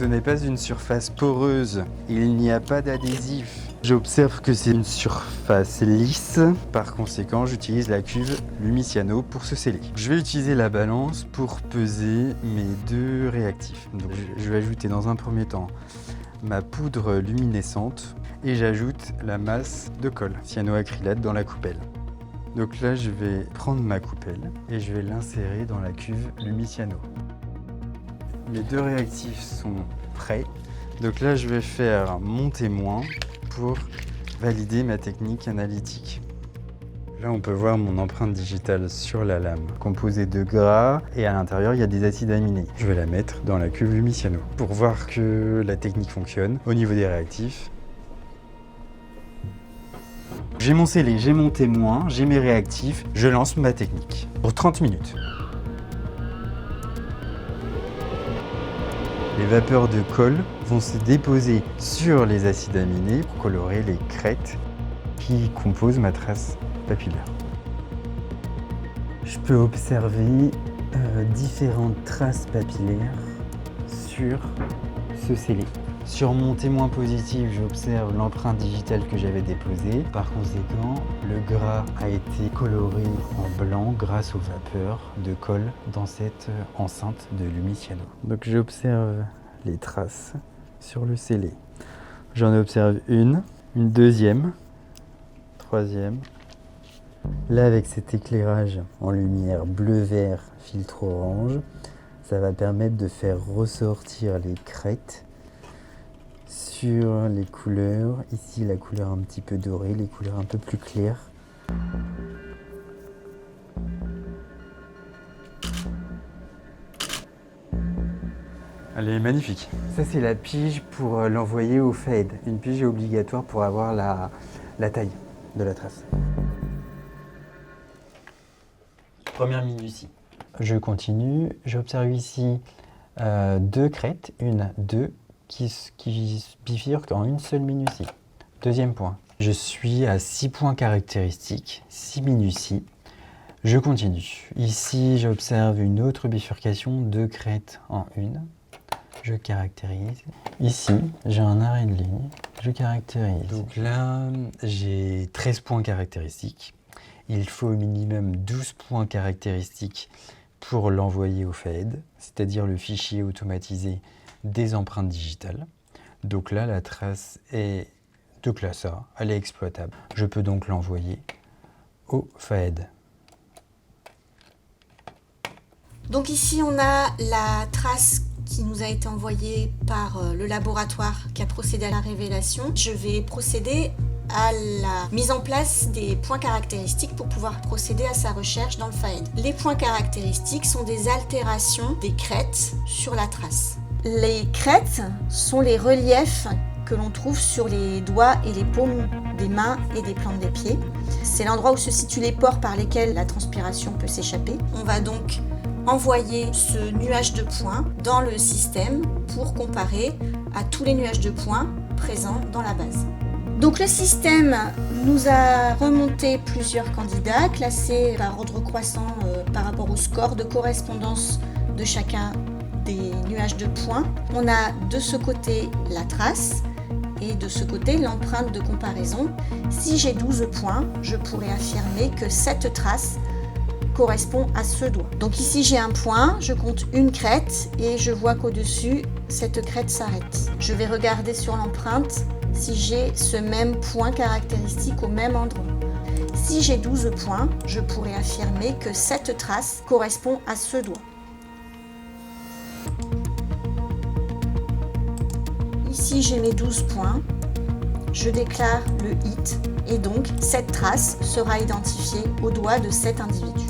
n'est pas une surface poreuse, il n'y a pas d'adhésif. J'observe que c'est une surface lisse, par conséquent j'utilise la cuve Lumiciano pour ce sceller. Je vais utiliser la balance pour peser mes deux réactifs. Donc je vais ajouter dans un premier temps ma poudre luminescente et j'ajoute la masse de colle cyanoacrylate dans la coupelle. Donc là je vais prendre ma coupelle et je vais l'insérer dans la cuve Lumiciano. Mes deux réactifs sont prêts. Donc là je vais faire mon témoin pour valider ma technique analytique. Là, on peut voir mon empreinte digitale sur la lame, composée de gras, et à l'intérieur, il y a des acides aminés. Je vais la mettre dans la cuve Lumiciano pour voir que la technique fonctionne. Au niveau des réactifs, j'ai mon scellé, j'ai mon témoin, j'ai mes réactifs, je lance ma technique pour 30 minutes. Les vapeurs de colle vont se déposer sur les acides aminés pour colorer les crêtes qui composent ma trace papillaire. Je peux observer différentes traces papillaires sur ce scellé. Sur mon témoin positif, j'observe l'empreinte digitale que j'avais déposée. Par conséquent, le gras a été coloré en blanc grâce aux vapeurs de colle dans cette enceinte de Lumiciano. Donc j'observe les traces sur le scellé. J'en observe une deuxième, troisième. Là, avec cet éclairage en lumière bleu-vert, filtre orange, ça va permettre de faire ressortir les crêtes sur les couleurs. Ici, la couleur un petit peu dorée, les couleurs un peu plus claires. Elle est magnifique. Ça, c'est la pige pour l'envoyer au fade. Une pige est obligatoire pour avoir la taille de la trace. Première minutie. Je continue. J'observe ici deux crêtes, deux, qui bifurquent en une seule minutie. Deuxième point. Je suis à 6 points caractéristiques, 6 minuties. Je continue. Ici, j'observe une autre bifurcation, deux crêtes en une. Je caractérise. Ici, j'ai un arrêt de ligne. Je caractérise. Donc là, j'ai 13 points caractéristiques. Il faut au minimum 12 points caractéristiques pour l'envoyer au fade, c'est-à-dire le fichier automatisé des empreintes digitales. Donc là, la trace est de classe A, elle est exploitable. Je peux donc l'envoyer au fade. Donc ici, on a la trace qui nous a été envoyée par le laboratoire qui a procédé à la révélation. Je vais procéder à la mise en place des points caractéristiques pour pouvoir procéder à sa recherche dans le FAED. Les points caractéristiques sont des altérations des crêtes sur la trace. Les crêtes sont les reliefs que l'on trouve sur les doigts et les paumes des mains et des plantes des pieds. C'est l'endroit où se situent les pores par lesquels la transpiration peut s'échapper. On va donc envoyer ce nuage de points dans le système pour comparer à tous les nuages de points présents dans la base. Donc le système nous a remonté plusieurs candidats classés par ordre croissant par rapport au score de correspondance de chacun des nuages de points. On a de ce côté la trace et de ce côté l'empreinte de comparaison. Si j'ai 12 points, je pourrais affirmer que cette trace correspond à ce doigt. Donc ici j'ai un point, je compte une crête et je vois qu'au-dessus, cette crête s'arrête. Je vais regarder sur l'empreinte si j'ai ce même point caractéristique au même endroit. Si j'ai 12 points, je pourrais affirmer que cette trace correspond à ce doigt. Ici j'ai mes 12 points, je déclare le hit et donc cette trace sera identifiée au doigt de cet individu.